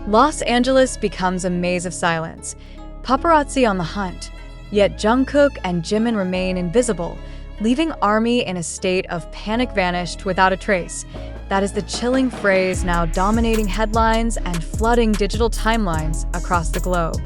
Los Angeles becomes a maze of silence. Paparazzi on the hunt. Yet Jungkook and Jimin remain invisible, leaving ARMY in a state of panic vanished without a trace. That is the chilling phrase now dominating headlines and flooding digital timelines across the globe.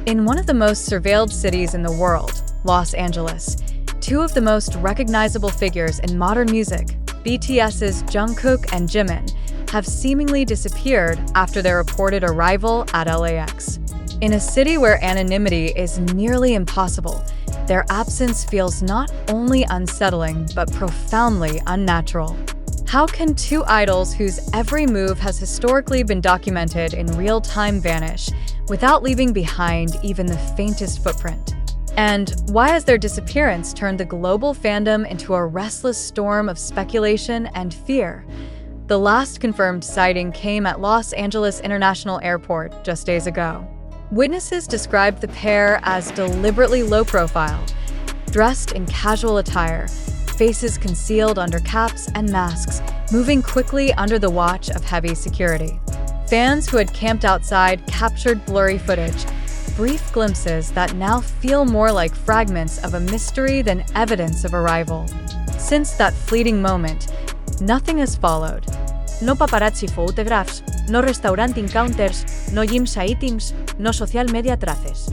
In one of the most surveilled cities in the world, Los Angeles, two of the most recognizable figures in modern music, BTS's Jungkook and Jimin, have seemingly disappeared after their reported arrival at LAX. In a city where anonymity is nearly impossible, their absence feels not only unsettling but profoundly unnatural. How can two idols whose every move has historically been documented in real time vanish without leaving behind even the faintest footprint? And why has their disappearance turned the global fandom into a restless storm of speculation and fear? The last confirmed sighting came at Los Angeles International Airport just days ago. Witnesses described the pair as deliberately low-profile, dressed in casual attire, faces concealed under caps and masks, moving quickly under the watch of heavy security. Fans who had camped outside captured blurry footage, brief glimpses that now feel more like fragments of a mystery than evidence of arrival. Since that fleeting moment, nothing has followed. No paparazzi photographs, no restaurant encounters, no gym sightings, no social media traces.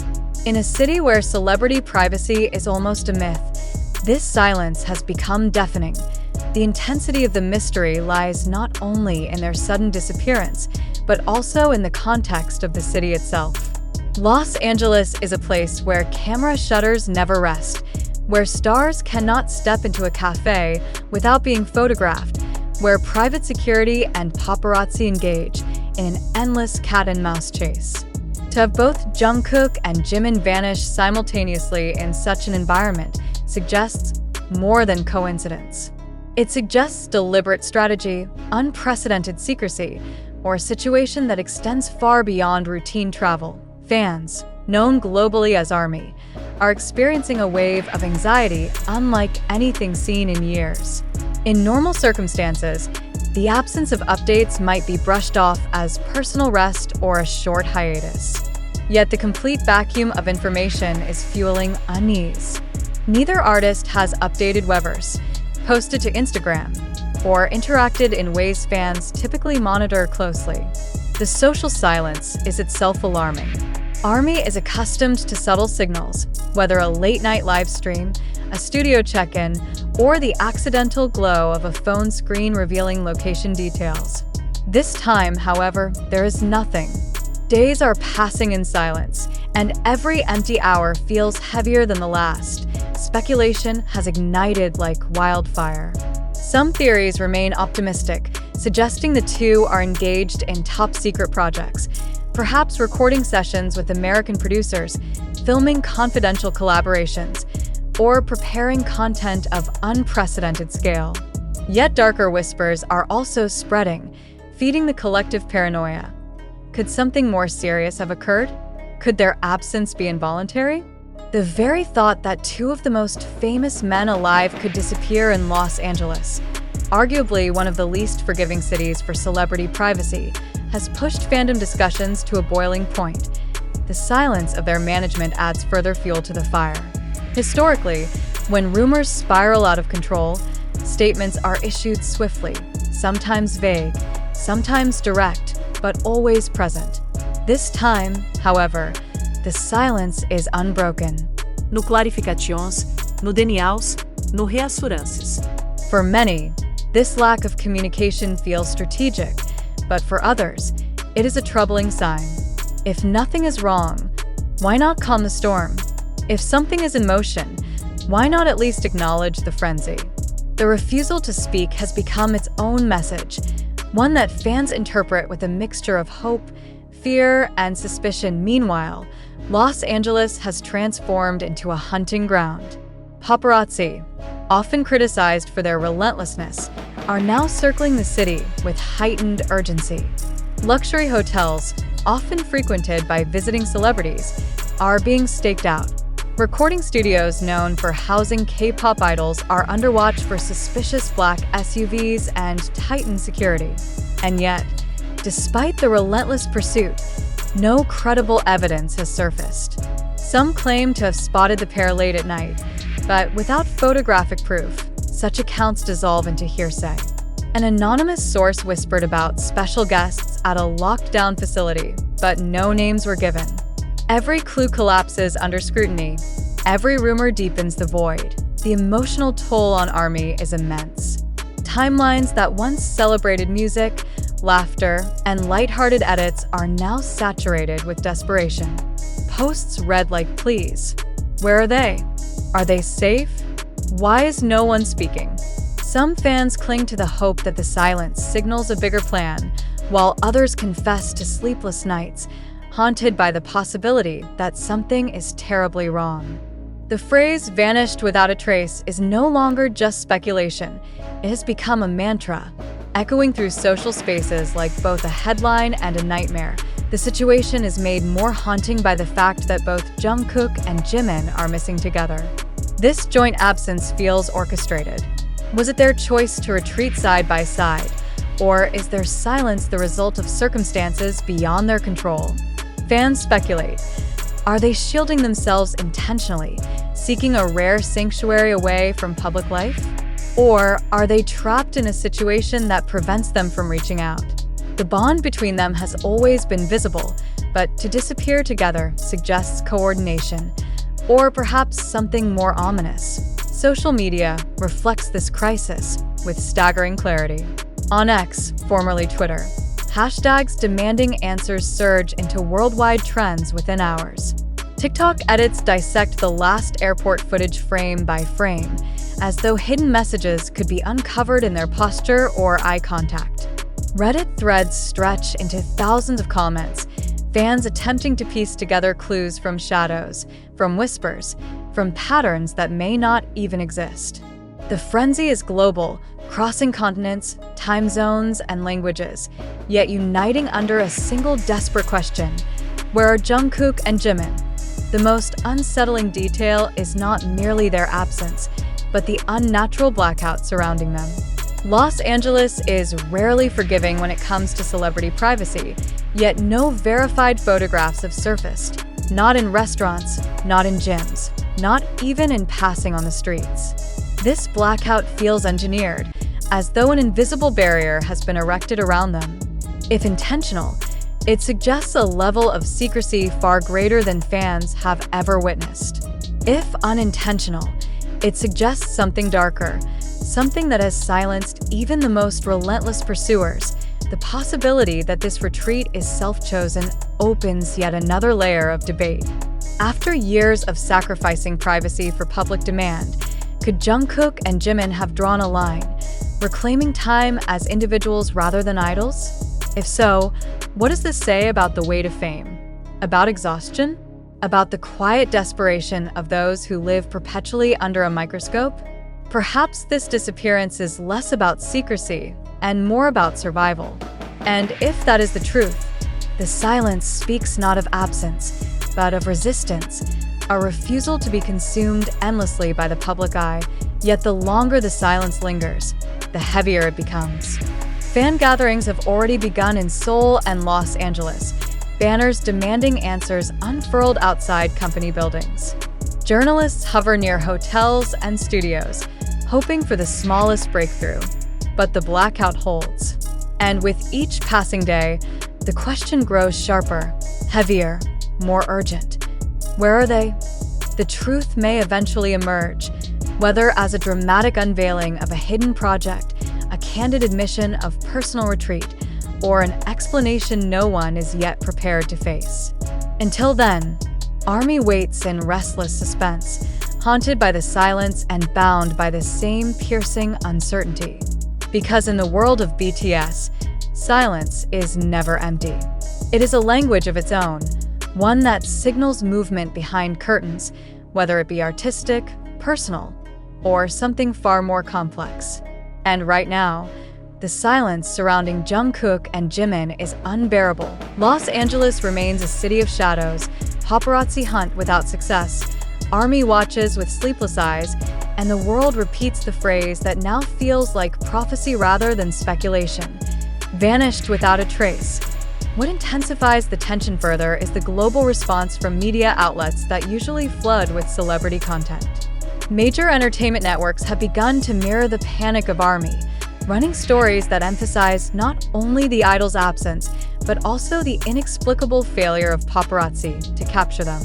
In a city where celebrity privacy is almost a myth, this silence has become deafening. The intensity of the mystery lies not only in their sudden disappearance, but also in the context of the city itself. Los Angeles is a place where camera shutters never rest, where stars cannot step into a cafe without being photographed, where private security and paparazzi engage in an endless cat-and-mouse chase. To have both Jungkook and Jimin vanish simultaneously in such an environment suggests more than coincidence. It suggests deliberate strategy, unprecedented secrecy, or a situation that extends far beyond routine travel. Fans, known globally as ARMY, are experiencing a wave of anxiety unlike anything seen in years. In normal circumstances, the absence of updates might be brushed off as personal rest or a short hiatus. Yet the complete vacuum of information is fueling unease. Neither artist has updated Weverse, posted to Instagram, or interacted in ways fans typically monitor closely. The social silence is itself alarming. ARMY is accustomed to subtle signals, whether a late-night live stream, a studio check-in, or the accidental glow of a phone screen revealing location details. This time, however, there is nothing. Days are passing in silence, and every empty hour feels heavier than the last. Speculation has ignited like wildfire. Some theories remain optimistic, suggesting the two are engaged in top-secret projects, perhaps recording sessions with American producers, filming confidential collaborations, or preparing content of unprecedented scale. Yet darker whispers are also spreading, feeding the collective paranoia. Could something more serious have occurred? Could their absence be involuntary? The very thought that two of the most famous men alive could disappear in Los Angeles, arguably one of the least forgiving cities for celebrity privacy, has pushed fandom discussions to a boiling point. The silence of their management adds further fuel to the fire. Historically, when rumors spiral out of control, statements are issued swiftly, sometimes vague, sometimes direct, but always present. This time, however, the silence is unbroken. No clarificações, no denials, no reassurances. For many, this lack of communication feels strategic, but for others, it is a troubling sign. If nothing is wrong, why not calm the storm? If something is in motion, why not at least acknowledge the frenzy? The refusal to speak has become its own message, one that fans interpret with a mixture of hope, fear, and suspicion. Meanwhile, Los Angeles has transformed into a hunting ground. Paparazzi, often criticized for their relentlessness, are now circling the city with heightened urgency. Luxury hotels, often frequented by visiting celebrities, are being staked out. Recording studios known for housing K-pop idols are under watch for suspicious black SUVs and tightened security. And yet, despite the relentless pursuit, no credible evidence has surfaced. Some claim to have spotted the pair late at night, but without photographic proof, such accounts dissolve into hearsay. An anonymous source whispered about special guests at a locked-down facility, but no names were given. Every clue collapses under scrutiny. Every rumor deepens the void. The emotional toll on ARMY is immense. Timelines that once celebrated music, laughter, and lighthearted edits are now saturated with desperation. Posts read like pleas. Where are they? Are they safe? Why is no one speaking? Some fans cling to the hope that the silence signals a bigger plan, while others confess to sleepless nights, haunted by the possibility that something is terribly wrong. The phrase "vanished without a trace" is no longer just speculation. It has become a mantra, echoing through social spaces like both a headline and a nightmare. The situation is made more haunting by the fact that both Jungkook and Jimin are missing together. This joint absence feels orchestrated. Was it their choice to retreat side by side, or is their silence the result of circumstances beyond their control? Fans speculate. Are they shielding themselves intentionally, seeking a rare sanctuary away from public life? Or are they trapped in a situation that prevents them from reaching out? The bond between them has always been visible, but to disappear together suggests coordination, or perhaps something more ominous. Social media reflects this crisis with staggering clarity. On X, formerly Twitter, hashtags demanding answers surge into worldwide trends within hours. TikTok edits dissect the last airport footage frame by frame, as though hidden messages could be uncovered in their posture or eye contact. Reddit threads stretch into thousands of comments, fans attempting to piece together clues from shadows, from whispers, from patterns that may not even exist. The frenzy is global, crossing continents, time zones, and languages, yet uniting under a single desperate question: where are Jungkook and Jimin? The most unsettling detail is not merely their absence, but the unnatural blackout surrounding them. Los Angeles is rarely forgiving when it comes to celebrity privacy, yet no verified photographs have surfaced. Not in restaurants, not in gyms, not even in passing on the streets. This blackout feels engineered, as though an invisible barrier has been erected around them. If intentional, it suggests a level of secrecy far greater than fans have ever witnessed. If unintentional, it suggests something darker, something that has silenced even the most relentless pursuers. The possibility that this retreat is self-chosen opens yet another layer of debate. After years of sacrificing privacy for public demand, could Jungkook and Jimin have drawn a line, reclaiming time as individuals rather than idols? If so, what does this say about the weight of fame? About exhaustion? About the quiet desperation of those who live perpetually under a microscope? Perhaps this disappearance is less about secrecy and more about survival. And if that is the truth, the silence speaks not of absence, but of resistance, a refusal to be consumed endlessly by the public eye. Yet the longer the silence lingers, the heavier it becomes. Fan gatherings have already begun in Seoul and Los Angeles, banners demanding answers unfurled outside company buildings. Journalists hover near hotels and studios, hoping for the smallest breakthrough. But the blackout holds. And with each passing day, the question grows sharper, heavier, more urgent. Where are they? The truth may eventually emerge, whether as a dramatic unveiling of a hidden project, a candid admission of personal retreat, or an explanation no one is yet prepared to face. Until then, ARMY waits in restless suspense, haunted by the silence and bound by the same piercing uncertainty. Because in the world of BTS, silence is never empty. It is a language of its own, one that signals movement behind curtains, whether it be artistic, personal, or something far more complex. And right now, the silence surrounding Jungkook and Jimin is unbearable. Los Angeles remains a city of shadows, paparazzi hunt without success, ARMY watches with sleepless eyes, and the world repeats the phrase that now feels like prophecy rather than speculation. vanished without a trace. What intensifies the tension further is the global response from media outlets that usually flood with celebrity content. Major entertainment networks have begun to mirror the panic of ARMY, running stories that emphasize not only the idol's absence, but also the inexplicable failure of paparazzi to capture them.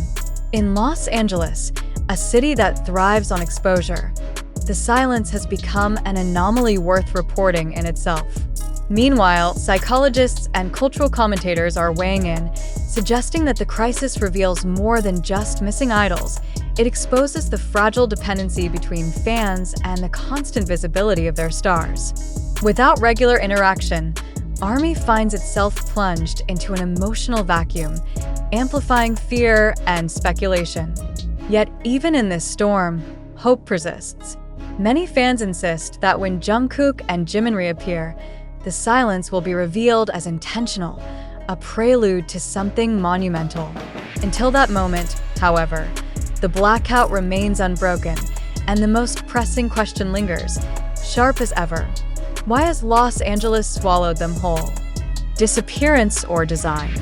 In Los Angeles, a city that thrives on exposure, the silence has become an anomaly worth reporting in itself. Meanwhile, psychologists and cultural commentators are weighing in, suggesting that the crisis reveals more than just missing idols. It exposes the fragile dependency between fans and the constant visibility of their stars. Without regular interaction, ARMY finds itself plunged into an emotional vacuum, amplifying fear and speculation. Yet even in this storm, hope persists. Many fans insist that when Jungkook and Jimin reappear, the silence will be revealed as intentional, a prelude to something monumental. Until that moment, however, the blackout remains unbroken, and the most pressing question lingers, sharp as ever. Why has Los Angeles swallowed them whole? Disappearance or design?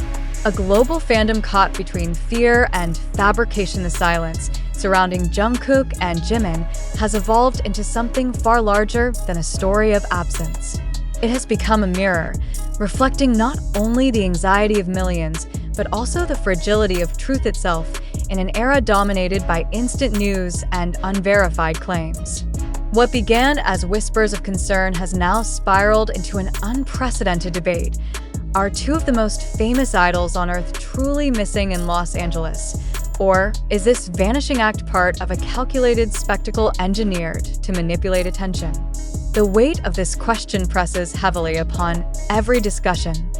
A global fandom caught between fear and fabrication. The silence surrounding Jungkook and Jimin has evolved into something far larger than a story of absence. It has become a mirror, reflecting not only the anxiety of millions, but also the fragility of truth itself in an era dominated by instant news and unverified claims. What began as whispers of concern has now spiraled into an unprecedented debate. Are two of the most famous idols on Earth truly missing in Los Angeles? Or is this vanishing act part of a calculated spectacle engineered to manipulate attention? The weight of this question presses heavily upon every discussion.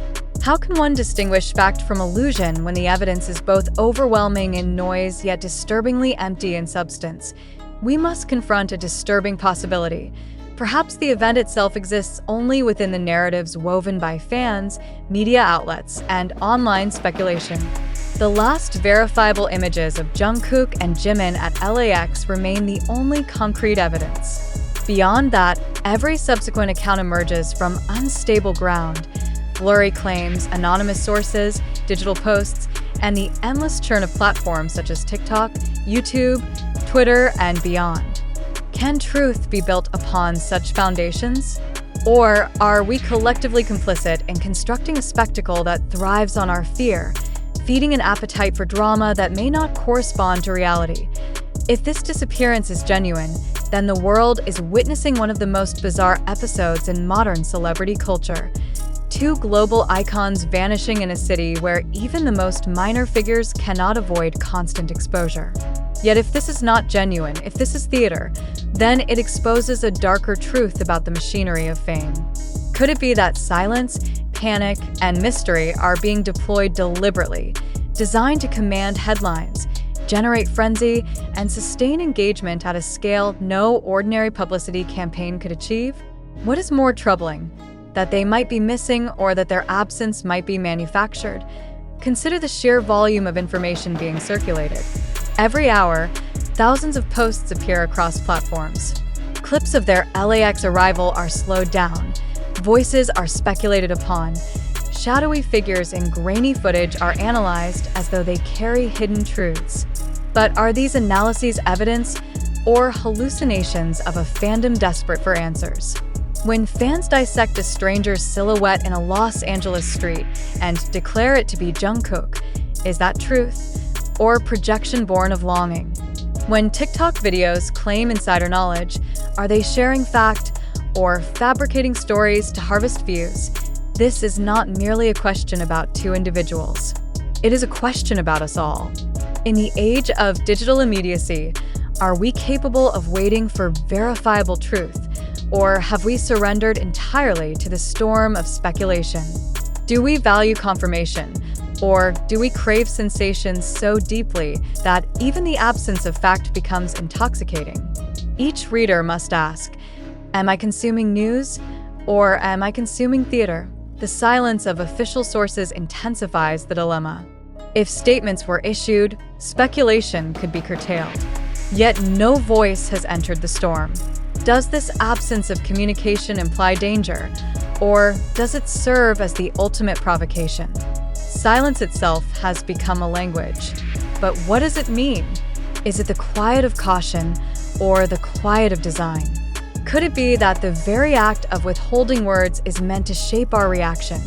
How can one distinguish fact from illusion when the evidence is both overwhelming in noise yet disturbingly empty in substance? We must confront a disturbing possibility. Perhaps the event itself exists only within the narratives woven by fans, media outlets, and online speculation. The last verifiable images of Jungkook and Jimin at LAX remain the only concrete evidence. Beyond that, every subsequent account emerges from unstable ground. Blurry claims, anonymous sources, digital posts, and the endless churn of platforms such as TikTok, YouTube, Twitter, and beyond. Can truth be built upon such foundations? Or are we collectively complicit in constructing a spectacle that thrives on our fear, feeding an appetite for drama that may not correspond to reality? If this disappearance is genuine, then the world is witnessing one of the most bizarre episodes in modern celebrity culture. Two global icons vanishing in a city where even the most minor figures cannot avoid constant exposure. Yet if this is not genuine, if this is theater, then it exposes a darker truth about the machinery of fame. Could it be that silence, panic, and mystery are being deployed deliberately, designed to command headlines, generate frenzy, and sustain engagement at a scale no ordinary publicity campaign could achieve? What is more troubling? That they might be missing or that their absence might be manufactured? Consider the sheer volume of information being circulated. Every hour, thousands of posts appear across platforms. Clips of their LAX arrival are slowed down. Voices are speculated upon. Shadowy figures in grainy footage are analyzed as though they carry hidden truths. But are these analyses evidence or hallucinations of a fandom desperate for answers? When fans dissect a stranger's silhouette in a Los Angeles street and declare it to be Jungkook, is that truth or projection born of longing? When TikTok videos claim insider knowledge, are they sharing fact or fabricating stories to harvest views? This is not merely a question about two individuals. It is a question about us all. In the age of digital immediacy, are we capable of waiting for verifiable truth? Or have we surrendered entirely to the storm of speculation? Do we value confirmation? Or do we crave sensations so deeply that even the absence of fact becomes intoxicating? Each reader must ask, am I consuming news? Or am I consuming theater? The silence of official sources intensifies the dilemma. If statements were issued, speculation could be curtailed. Yet no voice has entered the storm. Does this absence of communication imply danger? Or does it serve as the ultimate provocation? Silence itself has become a language. But what does it mean? Is it the quiet of caution or the quiet of design? Could it be that the very act of withholding words is meant to shape our reaction,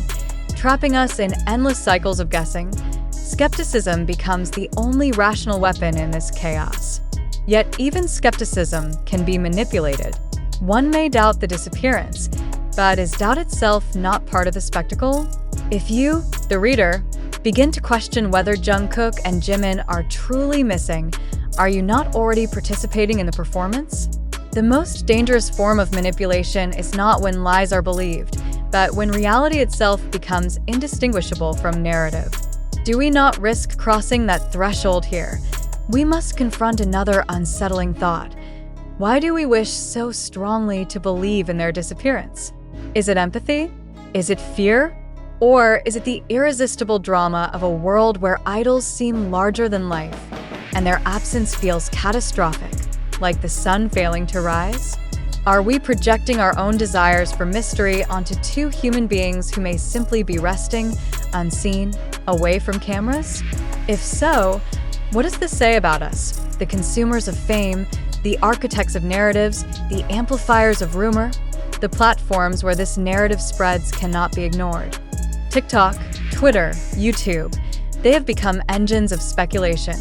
trapping us in endless cycles of guessing? Skepticism becomes the only rational weapon in this chaos. Yet even skepticism can be manipulated. One may doubt the disappearance, but is doubt itself not part of the spectacle? If you, the reader, begin to question whether Jungkook and Jimin are truly missing, are you not already participating in the performance? The most dangerous form of manipulation is not when lies are believed, but when reality itself becomes indistinguishable from narrative. Do we not risk crossing that threshold here? We must confront another unsettling thought. Why do we wish so strongly to believe in their disappearance? Is it empathy? Is it fear? Or is it the irresistible drama of a world where idols seem larger than life, and their absence feels catastrophic, like the sun failing to rise? Are we projecting our own desires for mystery onto two human beings who may simply be resting, unseen, away from cameras? If so, what does this say about us, the consumers of fame, the architects of narratives, the amplifiers of rumor? The platforms where this narrative spreads cannot be ignored. TikTok, Twitter, YouTube, they have become engines of speculation,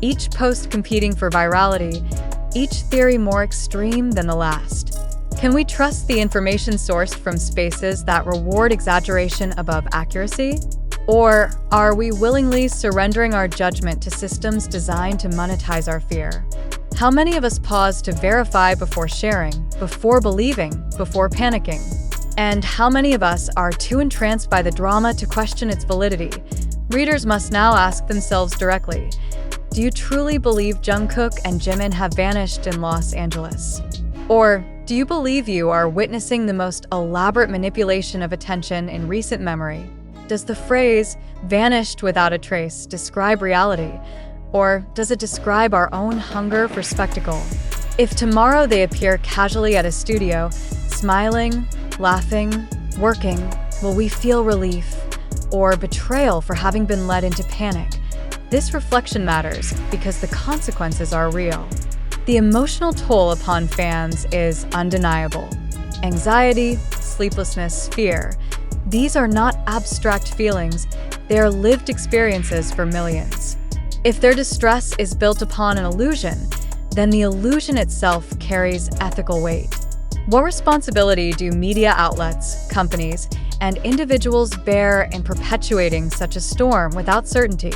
each post competing for virality, each theory more extreme than the last. Can we trust the information sourced from spaces that reward exaggeration above accuracy? Or are we willingly surrendering our judgment to systems designed to monetize our fear? How many of us pause to verify before sharing, before believing, before panicking? And how many of us are too entranced by the drama to question its validity? Readers must now ask themselves directly, do you truly believe Jungkook and Jimin have vanished in Los Angeles? Or do you believe you are witnessing the most elaborate manipulation of attention in recent memory? Does the phrase, vanished without a trace, describe reality? Or does it describe our own hunger for spectacle? If tomorrow they appear casually at a studio, smiling, laughing, working, will we feel relief or betrayal for having been led into panic? This reflection matters because the consequences are real. The emotional toll upon fans is undeniable. Anxiety, sleeplessness, fear. These are not abstract feelings, they are lived experiences for millions. If their distress is built upon an illusion, then the illusion itself carries ethical weight. What responsibility do media outlets, companies, and individuals bear in perpetuating such a storm without certainty?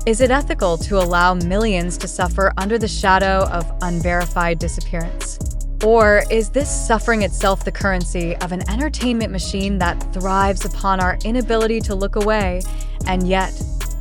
Is it ethical to allow millions to suffer under the shadow of unverified disappearance? Or is this suffering itself the currency of an entertainment machine that thrives upon our inability to look away? And yet,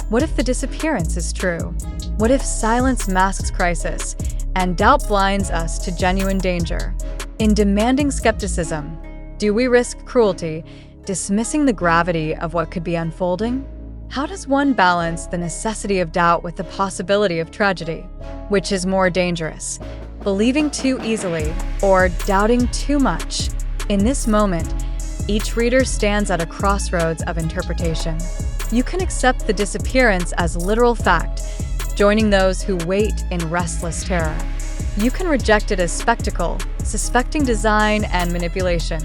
what if the disappearance is true? What if silence masks crisis and doubt blinds us to genuine danger? In demanding skepticism, do we risk cruelty, dismissing the gravity of what could be unfolding? How does one balance the necessity of doubt with the possibility of tragedy? Which is more dangerous, believing too easily or doubting too much? In this moment, each reader stands at a crossroads of interpretation. You can accept the disappearance as literal fact, joining those who wait in restless terror. You can reject it as spectacle, suspecting design and manipulation.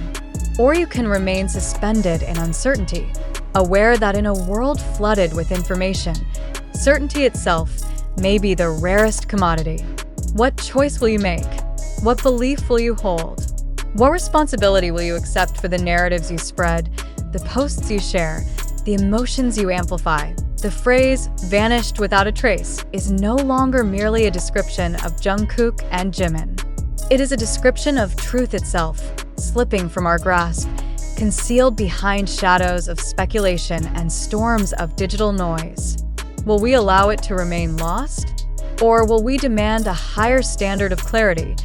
Or you can remain suspended in uncertainty, aware that in a world flooded with information, certainty itself may be the rarest commodity. What choice will you make? What belief will you hold? What responsibility will you accept for the narratives you spread, the posts you share, the emotions you amplify? The phrase, vanished without a trace, is no longer merely a description of Jungkook and Jimin. It is a description of truth itself, slipping from our grasp, concealed behind shadows of speculation and storms of digital noise. Will we allow it to remain lost? Or will we demand a higher standard of clarity,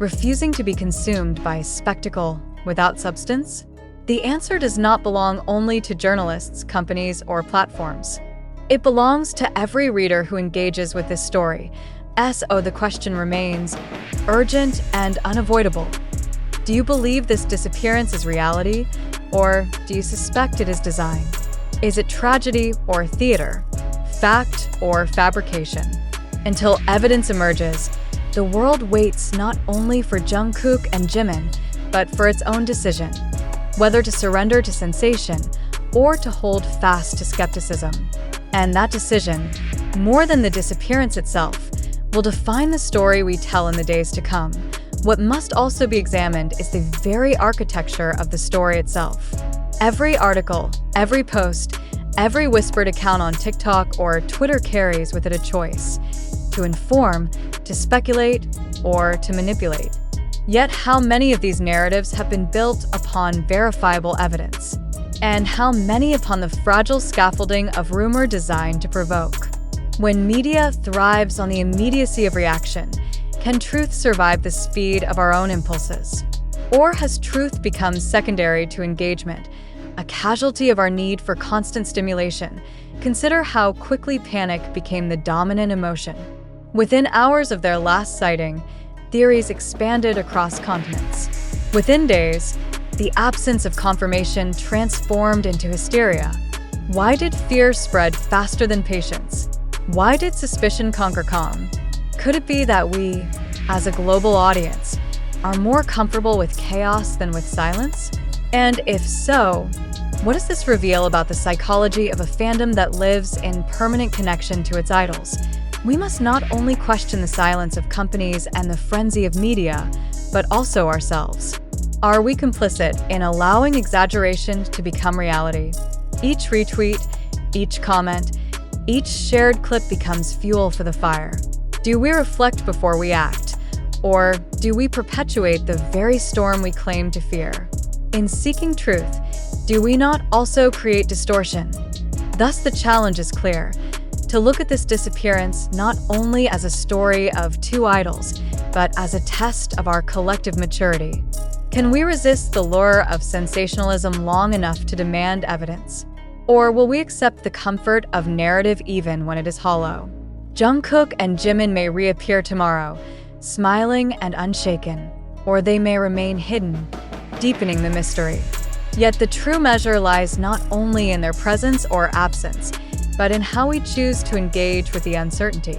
refusing to be consumed by spectacle without substance? The answer does not belong only to journalists, companies, or platforms. It belongs to every reader who engages with this story. So the question remains, urgent and unavoidable. Do you believe this disappearance is reality, Or do you suspect it is design? Is it tragedy or theater? Fact or fabrication? Until evidence emerges, the world waits not only for Jungkook and Jimin, but for its own decision, whether to surrender to sensation or to hold fast to skepticism. And that decision, more than the disappearance itself, will define the story we tell in the days to come. What must also be examined is the very architecture of the story itself. Every article, every post, every whispered account on TikTok or Twitter carries with it a choice: to inform, to speculate, or to manipulate. Yet how many of these narratives have been built upon verifiable evidence? And how many upon the fragile scaffolding of rumor designed to provoke? When media thrives on the immediacy of reaction, can truth survive the speed of our own impulses? Or has truth become secondary to engagement, a casualty of our need for constant stimulation? Consider how quickly panic became the dominant emotion. Within hours of their last sighting, theories expanded across continents. Within days, the absence of confirmation transformed into hysteria. Why did fear spread faster than patience? Why did suspicion conquer calm? Could it be that we, as a global audience, are more comfortable with chaos than with silence? And if so, what does this reveal about the psychology of a fandom that lives in permanent connection to its idols? We must not only question the silence of companies and the frenzy of media, but also ourselves. Are we complicit in allowing exaggeration to become reality? Each retweet, each comment, each shared clip becomes fuel for the fire. Do we reflect before we act? Or do we perpetuate the very storm we claim to fear? In seeking truth, do we not also create distortion? Thus, the challenge is clear: to look at this disappearance not only as a story of two idols, but as a test of our collective maturity. Can we resist the lure of sensationalism long enough to demand evidence? Or will we accept the comfort of narrative even when it is hollow? Jungkook and Jimin may reappear tomorrow, smiling and unshaken, or they may remain hidden, deepening the mystery. Yet the true measure lies not only in their presence or absence, but in how we choose to engage with the uncertainty.